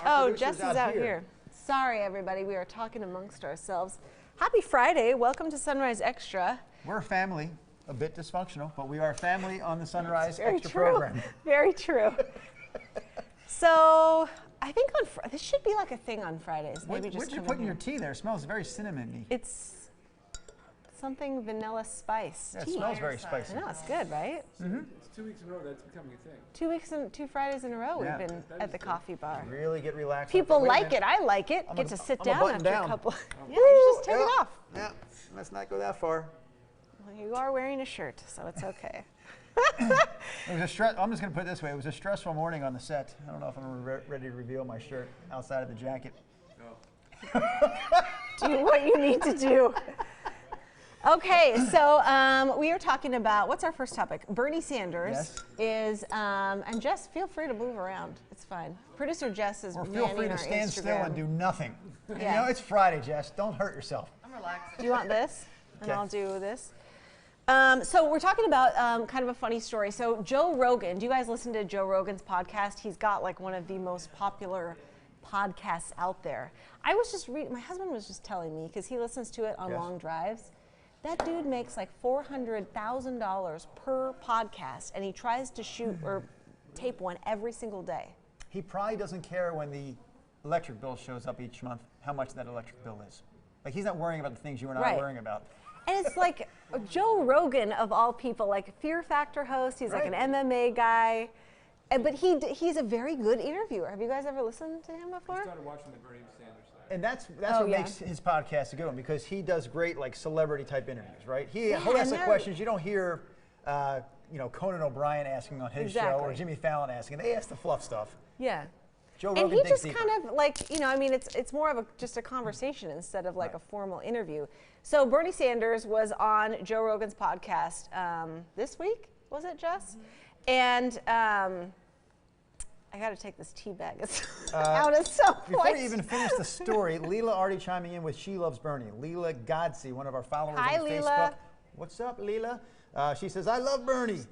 Oh, Jess is out here. Sorry, everybody. We are talking amongst ourselves. Happy Friday. Welcome to Sunrise Extra. We're a family, a bit dysfunctional, but we are a family on the Sunrise Very Extra true. program. Very true. So, I think this should be like a thing on Fridays. Maybe What did you put in your tea there? It smells very cinnamony. It's something vanilla spice Yeah, tea. it smells very spicy. I know, it's good, right? Mm-hmm. It's 2 weeks in a row that's becoming a thing. 2 weeks and 2 Fridays in a row Yeah. we've been at the coffee bar. Really get relaxed. People Wait a like minute. it. I like it. I'm Get gonna- to sit I'm gonna down button after down. a couple. Yeah, you just take it off. Yeah, let's not go that far. Well, you are wearing a shirt, so it's okay. It was I'm just going to put it this way. It was a stressful morning on the set. I don't know if I'm ready to reveal my shirt outside of the jacket. Do what you need to do. Okay, so we are talking about, what's our first topic? Bernie Sanders is, and Jess, feel free to move around. It's fine. Producer Jess is Or manning feel free to our stand still Instagram. and do nothing. Yeah. You know, it's Friday, Jess. Don't hurt yourself. I'm relaxed. Do you want this? And Okay. I'll do this. So we're talking about kind of a funny story. So Joe Rogan, do you guys listen to Joe Rogan's podcast? He's got like one of the most popular podcasts out there. I was just reading, my husband was just telling me, because he listens to it on Yes. long drives, that dude makes like $400,000 per podcast, and he tries to shoot or tape one every single day. He probably doesn't care when the electric bill shows up each month, how much that electric bill is. Like, he's not worrying about the things you and I Right. are worrying about. And it's like Joe Rogan, of all people, like Fear Factor host. He's like an Right. MMA guy, but he's a very good interviewer. Have you guys ever listened to him I before? started watching the Bernie Sanders thing. And that's Oh, what yeah. makes his podcast a good one, because he does great like celebrity type interviews, right? He'll Yeah, ask and the they're- questions you don't hear, Conan O'Brien asking on his show or Exactly. Jimmy Fallon asking. They ask the fluff stuff. Yeah. Joe And Rogan he thinks just deeper. kind of like, I mean, it's more of just a conversation instead of like a formal interview. So Bernie Sanders was on Joe Rogan's podcast this week, was it, Jess? And I got to take this tea bag out at some point. Before you even finish the story, Leela already chiming in with She Loves Bernie. Leela Godsey, one of our followers Hi, on Leela. Facebook. What's up, Leela? She says, I love Bernie.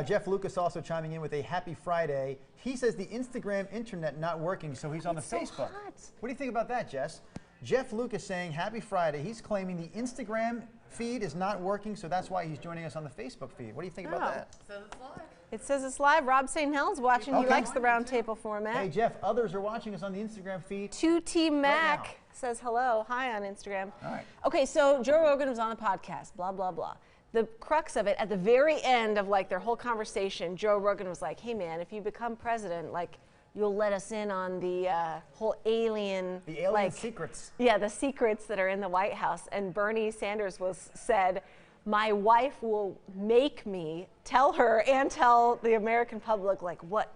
Jeff Lucas also chiming in with a happy Friday. He says the Instagram internet not working, so he's on the It's so Facebook. hot. What do you think about that, Jess? Jeff Lucas saying happy Friday. He's claiming the Instagram feed is not working, so that's why he's joining us on the Facebook feed. What do you think about Oh. that? So it's live. It says it's live. Rob St. Helens watching. He Okay. likes the round table format. Hey, Jeff, others are watching us on the Instagram feed. 2T Mac now. says hello. Hi on Instagram. All right. Okay, so Joe Rogan was on the podcast, blah, blah, blah. The crux of it, at the very end of like their whole conversation, Joe Rogan was like, hey man, if you become president, like you'll let us in on the whole alien. The alien like, secrets. Yeah, the secrets that are in the White House. And Bernie Sanders said, my wife will make me tell her and tell the American public like what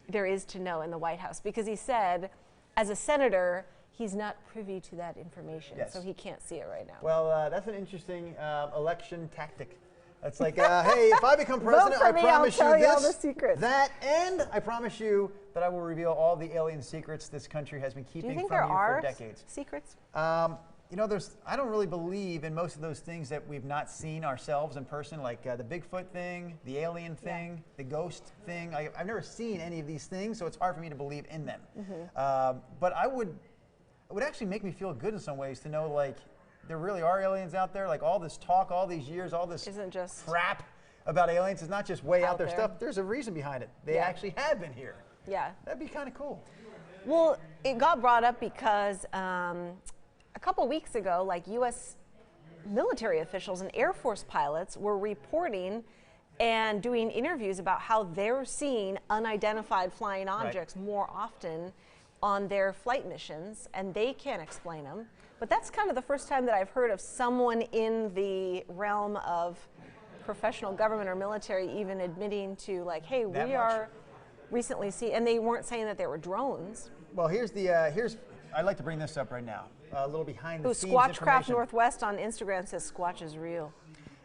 there is to know in the White House. Because he said, as a senator, he's not privy to that information, Yes. so he can't see it right now. Well, that's an interesting election tactic. It's like, hey, if I become president, for I me, I'll promise tell you you all this, the secrets. that, and I promise you that I will reveal all the alien secrets this country has been Do you keeping think from there you for are decades. secrets? I don't really believe in most of those things that we've not seen ourselves in person, like the Bigfoot thing, the alien thing, the ghost thing. I've never seen any of these things, so it's hard for me to believe in them. But it would actually make me feel good in some ways to know, like, there really are aliens out there. Like, all this talk, all these years, all this Isn't just crap about aliens is not just way out there there. stuff. There's a reason behind it. They Yeah. actually have been here. yeah. That'd be kind of cool. Well, it got brought up because a couple weeks ago, like U.S. military officials and Air Force pilots were reporting and doing interviews about how they're seeing unidentified flying objects more often on their flight missions, and they can't explain them. But that's kind of the first time that I've heard of someone in the realm of professional government or military even admitting to, like, hey, That we much? are recently seeing, and they weren't saying that they were drones. Well, I'd like to bring this up right now. A little behind the Ooh, scenes Squatchcraft information. Northwest on Instagram says Squatch is real.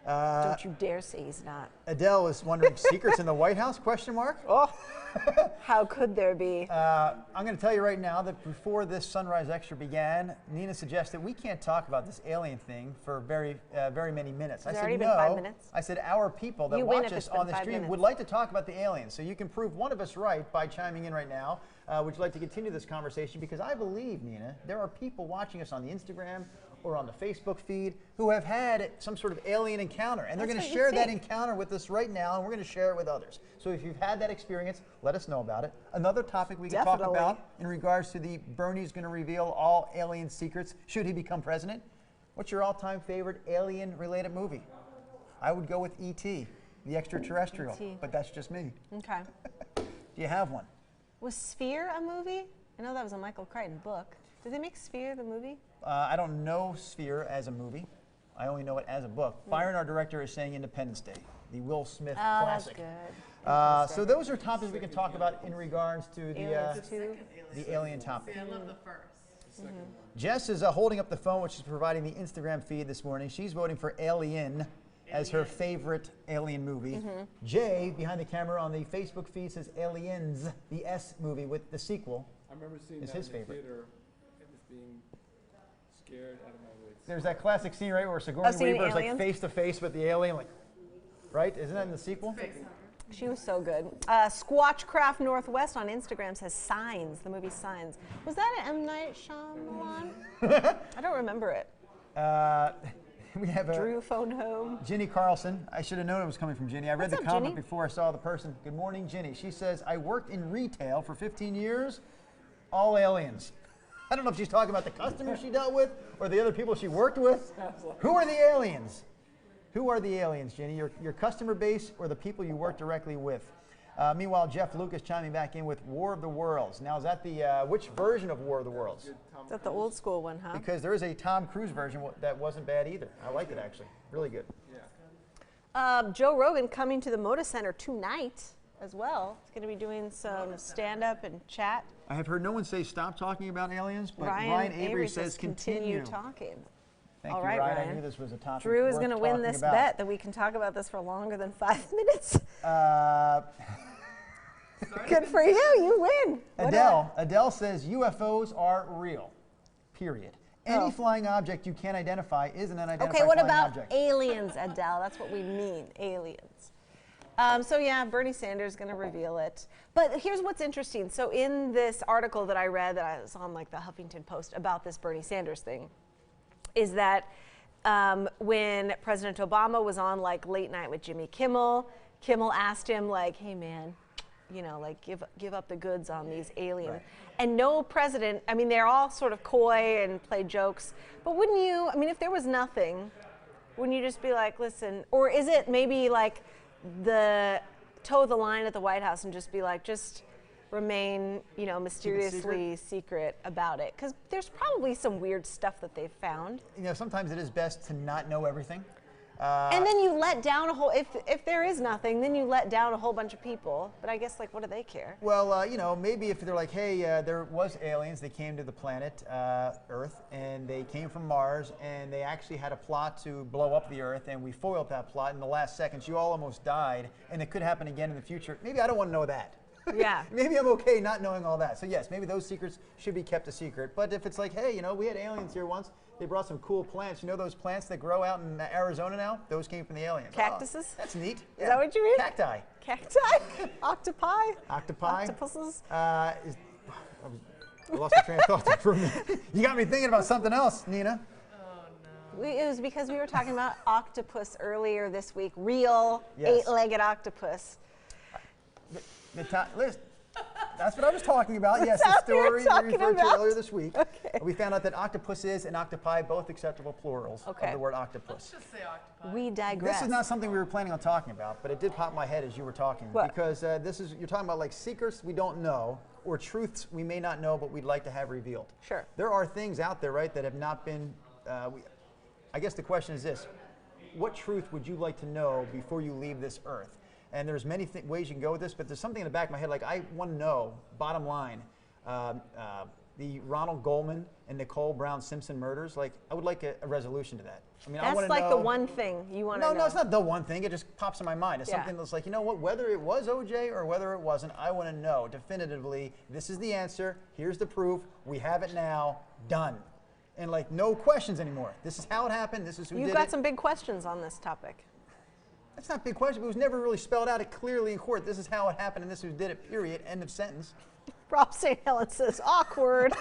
Don't you dare say he's not. Adele is wondering, secrets in the White House, question mark? Oh, how could there be? I'm going to tell you right now that before this Sunrise Extra began, Nina suggested we can't talk about this alien thing for very many minutes. Has I it said already been no. 5 minutes? I said our people that You win watch if us it's been on the 5 stream minutes. would like to talk about the aliens. So you can prove one of us right by chiming in right now. Would you like to continue this conversation? Because I believe, Nina, there are people watching us on the Instagram or on the Facebook feed who have had some sort of alien encounter. And they're That's going to what you share that think. encounter with us right now, and we're going to share it with others. So if you've had that experience, let us know about it. Another topic we can talk Definitely. about in regards to the Bernie's going to reveal all alien secrets should he become president. What's your all-time favorite alien-related movie? I would go with E.T., the extraterrestrial, E.T.. but that's just me. Okay. Do you have one? Was Sphere a movie? I know that was a Michael Crichton book. Did they make Sphere the movie? I don't know Sphere as a movie. I only know it as a book. Byron, our director, is saying Independence Day, the Will Smith Oh, classic. that's good. So those are topics we can talk about in regards to Aliens 2. the alien topic. I love the first. Jess is holding up the phone, which is providing the Instagram feed this morning. She's voting for Alien as her favorite alien movie. Jay, behind the camera on the Facebook feed, says Aliens, the S movie with the sequel. I remember seeing Is that his in the favorite. theater and just being scared out of my wits. There's that classic scene, right, where Sigourney seeing Weaver is like Aliens? face to face with the alien, like, right? Isn't that in the sequel? She was so good. Squatchcraft Northwest on Instagram says Signs, the movie Signs. Was that an M. Night Shyamalan? I don't remember it. We have Drew phone home. Ginny Carlson. I should have known it was coming from Ginny. I read What's the up, comment Ginny? before I saw the person. Good morning, Ginny. She says, I worked in retail for 15 years, all aliens. I don't know if she's talking about the customers she dealt with or the other people she worked with. Who are the aliens? Who are the aliens, Ginny? Your customer base or the people you work directly with? Meanwhile, Jeff Lucas chiming back in with War of the Worlds. Now, is that the, which version of War of the Worlds? Is that the old school one, huh? Because there is a Tom Cruise version that wasn't bad either. I liked it, actually. Really good. Yeah. Joe Rogan coming to the Moda Center tonight as well. He's going to be doing some stand-up and chat. I have heard no one say stop talking about aliens, but Ryan Avery Avery says continue. talking. Thank All you, right, Ryan. I Ryan. knew this was a topic Drew is worth going to win talking this about. bet that we can talk about this for longer than 5 minutes. Good for you. You win. What Adele says UFOs are real, period. Any Oh. flying object you can't identify is an unidentified Okay, what flying about object. aliens, Adele? That's what we mean, aliens. So yeah, Bernie Sanders is going to reveal it. But here's what's interesting. So in this article that I read, that I was on like the Huffington Post about this Bernie Sanders thing, is that when President Obama was on like Late Night with Jimmy Kimmel, Kimmel asked him like, "Hey man, you know, like give up the goods on these aliens." Right. And no president, I mean, they're all sort of coy and play jokes, but wouldn't you, I mean, if there was nothing, wouldn't you just be like, listen, or is it maybe like the toe the line at the White House and just be like, just remain, you know, mysteriously secret about it? Because there's probably some weird stuff that they've found. You know, sometimes it is best to not know everything. And then you let down a whole, if there is nothing, then you let down a whole bunch of people. But I guess, like, what do they care? Well, you know, maybe if they're like, hey, there was aliens, they came to the planet Earth, and they came from Mars, and they actually had a plot to blow up the Earth, and we foiled that plot in the last seconds. You all almost died, and it could happen again in the future. Maybe I don't want to know that. Yeah. Maybe I'm okay not knowing all that. So yes, maybe those secrets should be kept a secret. But if it's like, hey, you know, we had aliens here once. They brought some cool plants. You know those plants that grow out in Arizona now? Those came from the aliens. Cactuses? Oh, that's neat. Is that what you mean? Cacti. Cacti? Octopi? Octopi. Octopuses? I lost my train of thought there for a minute. You got me thinking about something else, Nina. It was because we were talking about octopus earlier this week. Real Yes. 8-legged octopus. Listen, that's what I was talking about. Yes, That's the what we were story we talking referred to about. earlier this week. Okay. We found out that octopuses and octopi, both acceptable plurals Okay. of the word octopus. Just say octopi. We digress. This is not something we were planning on talking about, but it did pop in my head as you were talking. What? Because you're talking about like secrets we don't know or truths we may not know but we'd like to have revealed. Sure. There are things out there, right, that have not been, I guess the question is this: what truth would you like to know before you leave this earth? And there's many ways you can go with this, but there's something in the back of my head, like I want to know, bottom line, the Ronald Goldman and Nicole Brown Simpson murders, like I would like a resolution to that. I mean, I want That's to like know. the one thing you want to know. No, it's not the one thing. It just pops in my mind. It's Yeah. something that's like, you know what, whether it was OJ or whether it wasn't, I want to know definitively, this is the answer, here's the proof, we have it now, done. And like no questions anymore. This is how it happened, this is who You've did got it. some big questions on this topic. That's not a big question, but it was never really spelled out clearly in court. This is how it happened and this is who did it, period, end of sentence. Rob St. Helen says, awkward.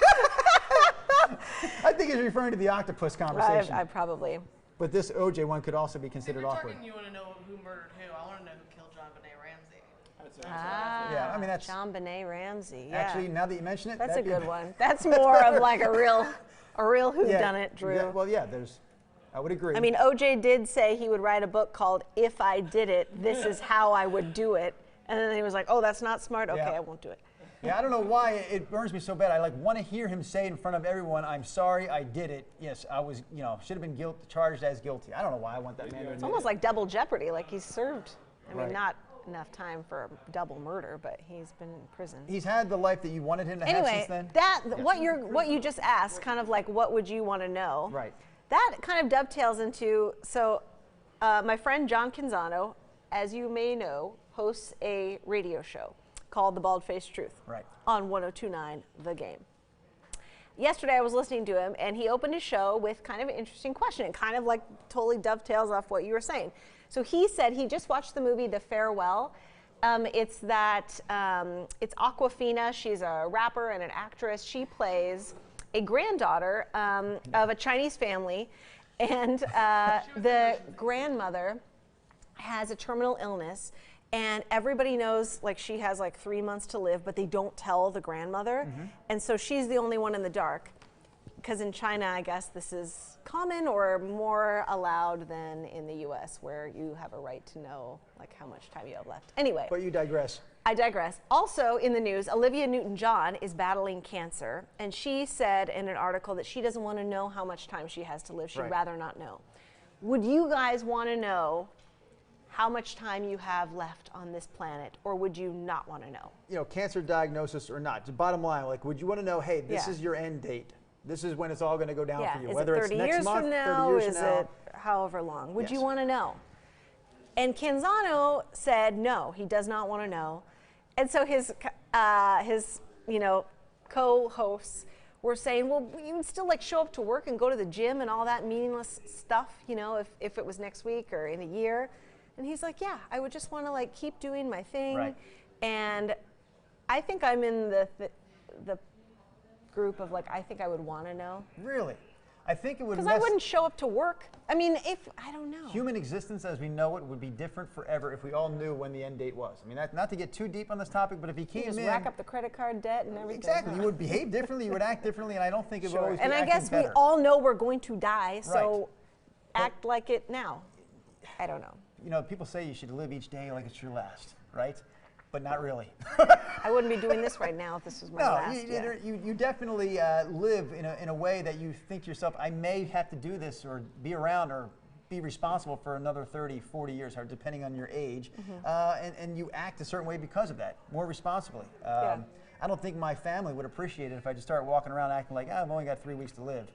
I think he's referring to the octopus conversation. I probably. But this OJ one could also be If considered we're awkward. talking, you want to know who murdered who. I want to know who killed John Benet Ramsey. That's what Ah, Yeah, I mean, that's- John Benet Ramsey. Yeah. Actually, now that you mention it, that's a that'd be good one. That's more of like a real whodunit, Drew. Yeah, well, yeah, I would agree. I mean, OJ did say he would write a book called If I Did It, This Is How I Would Do It. And then he was like, oh, that's not smart? Okay, Yeah. I won't do it. yeah, I don't know why it burns me so bad. I like want to hear him say in front of everyone, "I'm sorry, I did it. Yes, I was, should have been charged as guilty." I don't know why I want that man to It's admit almost it. like double jeopardy. Like he's served, I mean, Right. not enough time for double murder, but he's been in prison. He's had the life that you wanted him to have Anyway, since then. what you just asked, kind of like what would you want to know? Right. That kind of dovetails into my friend John Canzano, as you may know, hosts a radio show called The Bald-Faced Truth Right. on 102.9 The Game. Yesterday I was listening to him and he opened his show with kind of an interesting question. It kind of like totally dovetails off what you were saying. So he said he just watched the movie The Farewell. It's Awkwafina. She's a rapper and an actress. She plays a granddaughter of a Chinese family, and the grandmother has a terminal illness, and everybody knows like she has like 3 months to live, but they don't tell the grandmother, and so she's the only one in the dark. Because in China, I guess this is common or more allowed than in the U.S., where you have a right to know like how much time you have left. Anyway. But you digress. I digress. Also in the news, Olivia Newton-John is battling cancer, and she said in an article that she doesn't want to know how much time she has to live. She'd Right. rather not know. Would you guys want to know how much time you have left on this planet, or would you not want to know? Cancer diagnosis or not. The bottom line, like, would you want to know, hey, this Yeah. is your end date. This is when it's all going to go down Yeah, for you. is Whether it it's 30 next years month, from 30 now? years Is from now. it however long? Would you Yes. want to know? And Canzano said no, he does not want to know. And so his co-hosts were saying, well, you would still like show up to work and go to the gym and all that meaningless stuff, if it was next week or in a year. And he's like, yeah, I would just want to like keep doing my thing. Right. And I think I'm in the group of like, I think I would want to know. Really? I think it would Because I wouldn't show up to work. I mean, I don't know. Human existence as we know it would be different forever if we all knew when the end date was. I mean, not to get too deep on this topic, but if he You came just in, rack up the credit card debt and everything. exactly, huh? you would behave differently, you would act differently, and I don't think it would Sure. always And be I acting guess we better. all know we're going to die, so Right. act like it now. I don't know. People say you should live each day like it's your last, right? But not really. I wouldn't be doing this right now if this was my No, last. you definitely live in a way that you think to yourself, I may have to do this or be around or be responsible for another 30, 40 years, or depending on your age. And you act a certain way because of that, more responsibly. Yeah. I don't think my family would appreciate it if I just started walking around acting like, I've only got 3 weeks to live.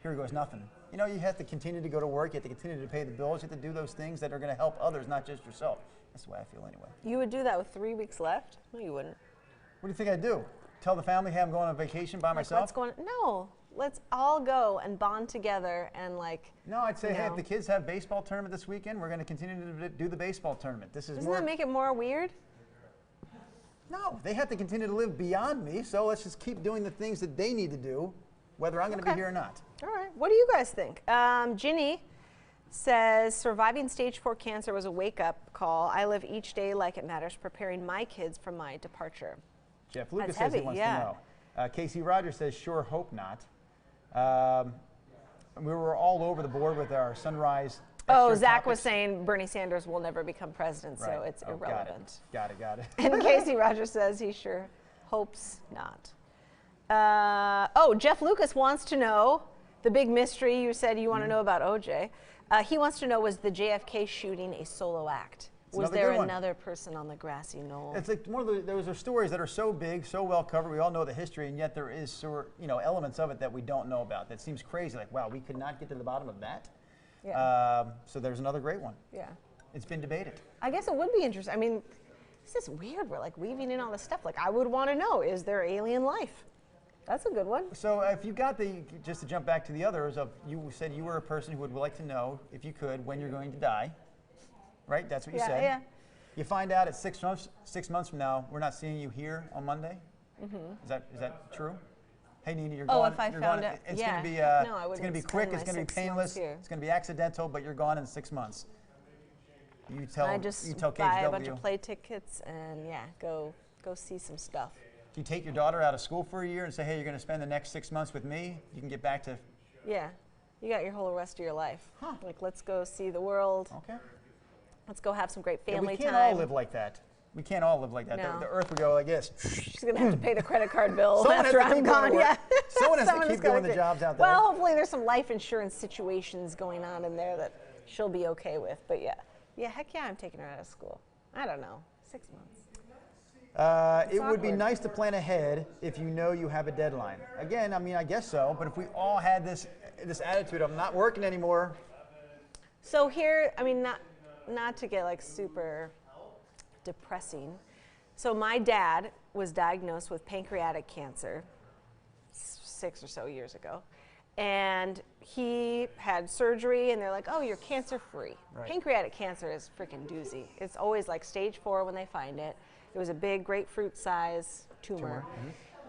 Here goes nothing. You have to continue to go to work, you have to continue to pay the bills, you have to do those things that are going to help others, not just yourself. That's the way I feel anyway. You would do that with 3 weeks left? No, you wouldn't. What do you think I'd do? Tell the family, hey, I'm going on vacation by Like, myself? let's go on. No, let's all go and bond together and like. No, I'd say, hey, if No. the kids have baseball tournament this weekend, we're going to continue to do the baseball tournament. This is Doesn't more. that make it more weird? No, they have to continue to live beyond me, so let's just keep doing the things that they need to do, whether I'm going to be Okay. here or not. All right. What do you guys think? Ginny says surviving stage 4 cancer was a wake-up call. I live each day like it matters, preparing my kids for my departure. Jeff Lucas That's says he heavy, wants yeah. to know. Casey Rogers says, sure, hope not. We were all over the board with our Sunrise. Oh, extra Zach was topics. saying Bernie Sanders will never become president, so Right. it's Oh, irrelevant. Got it. And Casey Rogers says he sure hopes not. Jeff Lucas wants to know the big mystery you said you want to know about OJ. He wants to know, was the JFK shooting a solo act? Was another there good one. another person on the grassy knoll? It's like those are stories that are so big, so well covered. We all know the history, and yet there is elements of it that we don't know about. That seems crazy. Like, wow, we could not get to the bottom of that. Yeah. So there's another great one. Yeah. It's been debated. I guess it would be interesting. I mean, this is weird. We're like weaving in all this stuff. Like, I would want to know, is there alien life? That's a good one. So if you got just to jump back to the others, you said you were a person who would like to know, if you could, when you're going to die. Right? That's what you said. Yeah. You find out at 6 months from now, we're not seeing you here on Monday. Mm-hmm. Is that true? Hey Nina, you're gone. If I you're found gone. out, It's yeah. going to be No, I it's going to be wouldn't quick. spend It's going to be 6 months painless. here. It's going to be accidental, but you're gone in 6 months. You tell I just you tell buy KHW. a bunch of play tickets and go see some stuff. Do you take your daughter out of school for a year and say, hey, you're going to spend the next 6 months with me? You can get back to. Yeah, you got your whole rest of your life. Huh. Like, let's go see the world. Okay. Let's go have some great Yeah, family we can't time. all live like that. We can't all live like that. No. The earth would go like this. She's gonna have to pay the credit card bill Someone has after to I'm keep going gone. to work. Yeah, Someone has to Someone keep gotta doing the do- jobs out there. Well, hopefully there's some life insurance situations going on in there that she'll be okay with. But yeah, heck yeah, I'm taking her out of school. I don't know, 6 months. It would be awkward. nice to plan ahead if you know you have a deadline. Again, I mean, I guess so, but if we all had this attitude of not working anymore, So here, I mean, not to get like super depressing. So my dad was diagnosed with pancreatic cancer 6 or so years ago. And he had surgery and they're like, oh, you're cancer free. Right. Pancreatic cancer is freaking doozy. It's always like stage 4 when they find it. It was a big grapefruit size tumor.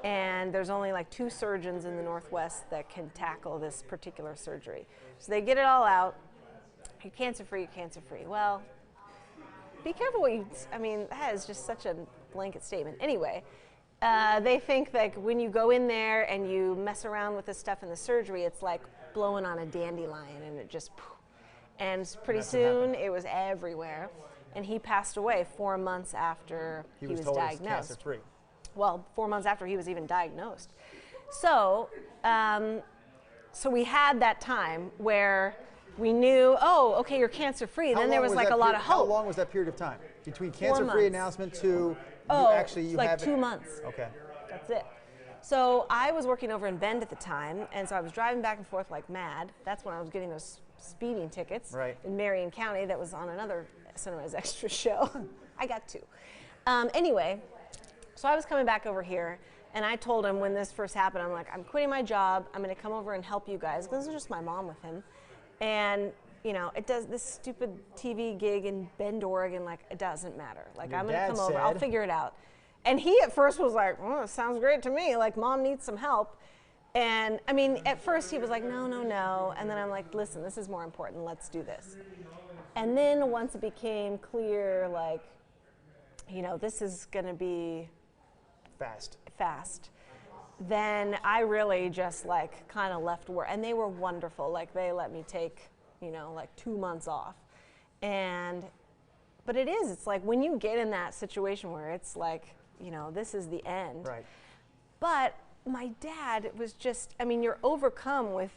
And there's only like 2 surgeons in the Northwest that can tackle this particular surgery. So they get it all out. You're cancer free, you're cancer free. Well, be careful what you, I mean, that is just such a blanket statement. Anyway, they think that when you go in there and you mess around with this stuff in the surgery, it's like blowing on a dandelion and it just, and pretty That's what soon happened. it was everywhere. And he passed away 4 months after he was told diagnosed. it's cancer free. Well, 4 months after he was even diagnosed. So, so we had that time where we knew, oh, okay, you're cancer free. Then there was like a lot of How hope. long was that period of time between 4 cancer-free months. announcement to Oh, you like have 2 it? months. Okay. That's it. So I was working over in Bend at the time, and so I was driving back and forth like mad. That's when I was getting those speeding tickets Right. in Marion County. That was on another Cinema's Extra show. I got 2. Anyway, so I was coming back over here, and I told him when this first happened, I'm like, I'm quitting my job. I'm going to come over and help you guys. This is just my mom with him. And, you know, it does this stupid TV gig in Bend, Oregon, like, it doesn't matter. Like, Your I'm going to dad come over. I'll said- figure it out. And he at first was like, oh, it sounds great to me. Like, mom needs some help. And I mean, at first he was like, no, no, no. And then I'm like, listen, this is more important. Let's do this. And then once it became clear, like, you know, this is going to be fast, then I really just like kind of left work. And they were wonderful. Like, they let me take, you know, like 2 months off. But it's like when you get in that situation where it's like, you know, this is the end. Right. But my dad was just, I mean, you're overcome with,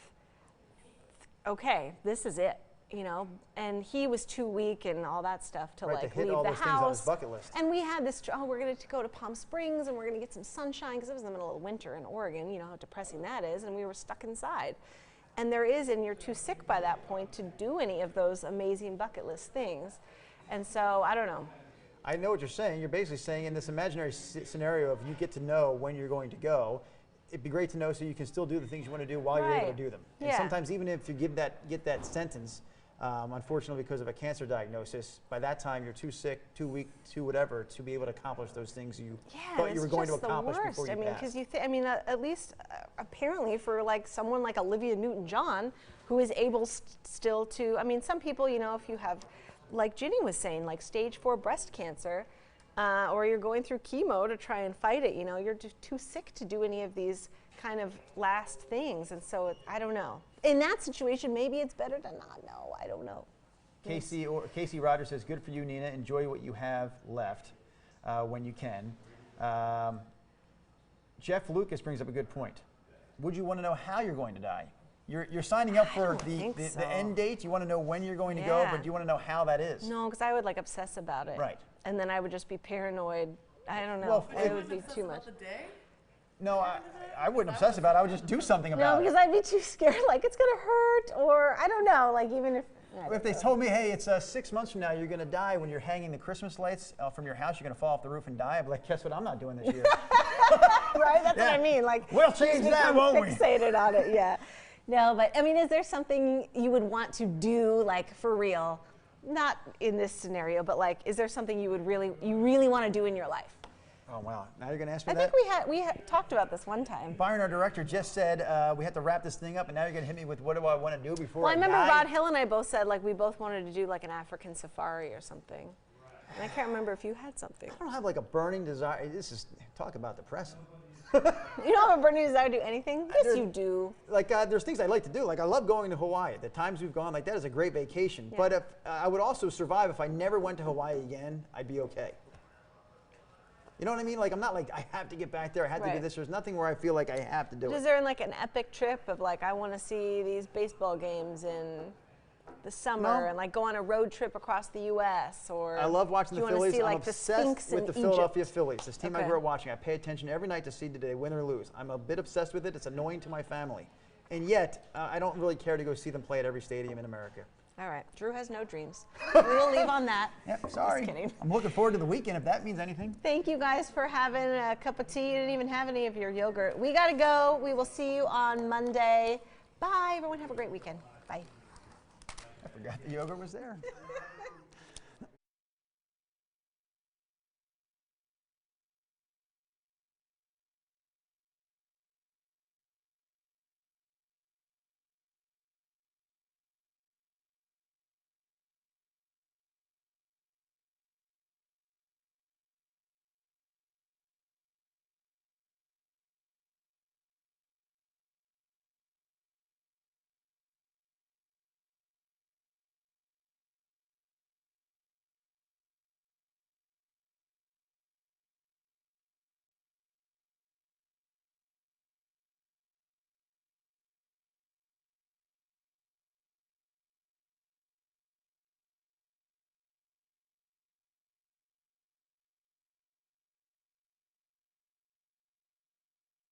okay, this is it, you know, and he was too weak and all that stuff to Right, to like hit leave all the those things on his house. bucket list. And we had this, oh, we're going to go to Palm Springs and we're going to get some sunshine because it was in the middle of winter in Oregon, you know how depressing that is, and we were stuck inside. And you're too sick by that point to do any of those amazing bucket list things. And so, I don't know. I know what you're saying. You're basically saying in this imaginary scenario of you get to know when you're going to go, it'd be great to know so you can still do the things you want to do while you're able Right. to do them. And Yeah. sometimes even if you get that sentence, unfortunately because of a cancer diagnosis, by that time you're too sick, too weak, too whatever to be able to accomplish those things you thought you were going to accomplish before you I mean, passed. because at least apparently for like someone like Olivia Newton-John, who is able still to, I mean, some people, you know, if you have, like Ginny was saying, like stage 4 breast cancer, or you're going through chemo to try and fight it, you know, you're just too sick to do any of these kind of last things. And so I don't know. In that situation, maybe it's better to not know. I don't know. Casey Rogers says, good for you, Nina. Enjoy what you have left when you can. Jeff Lucas brings up a good point. Would you want to know how you're going to die? You're signing up I for don't think the so. end date. You want to know when you're going to go, Yeah. but you want to know how that is. No, because I would like obsess about it. Right. And then I would just be paranoid. I don't know. Well, it would be too much. The day? No, I wouldn't obsess about it. I would just do something No, about because it. I'd be too scared. Like it's gonna hurt, or I don't know. Like even if. If they told me, hey, it's 6 months from now, you're going to die when you're hanging the Christmas lights from your house, you're going to fall off the roof and die, I'd be like, guess what I'm not doing this year. Right? That's Yeah. what I mean. Like We'll change just that, become won't we? Fixated on it. Yeah. No, but I mean, is there something you would want to do, like for real? Not in this scenario, but like, is there something you really want to do in your life? Oh, wow. Now you're going to ask me I that? think we had talked about this one time. Byron, our director, just said we have to wrap this thing up, and now you're going to hit me with what do I want to do before Well, I remember die? Rod Hill and I both said like we both wanted to do like an African safari or something. And I can't remember if you had something. I don't have like a burning desire. This is, talk about depressing. You don't have a burning desire to do anything? Yes, do. you do. Like there's things I like to do. Like I love going to Hawaii. The times we've gone, like that is a great vacation. Yeah. But if I would also survive if I never went to Hawaii again, I'd be okay. You know what I mean? Like I'm not like I have to get back there. I have to do Right. this. There's nothing where I feel like I have to do Is it. there like an epic trip of like I want to see these baseball games in the summer No. and like go on a road trip across the U.S. or I love watching do the you wanna Phillies. see I'm like the obsessed Sphinx with in the Egypt? Philadelphia Phillies. This team I Okay. grew up watching. I pay attention every night to see did they win or lose. I'm a bit obsessed with it. It's annoying to my family, and yet I don't really care to go see them play at every stadium in America. All right, Drew has no dreams. We will leave on that. Yep, sorry. Just kidding. I'm looking forward to the weekend if that means anything. Thank you guys for having a cup of tea. You didn't even have any of your yogurt. We got to go. We will see you on Monday. Bye, everyone. Have a great weekend. Bye. I forgot the yogurt was there.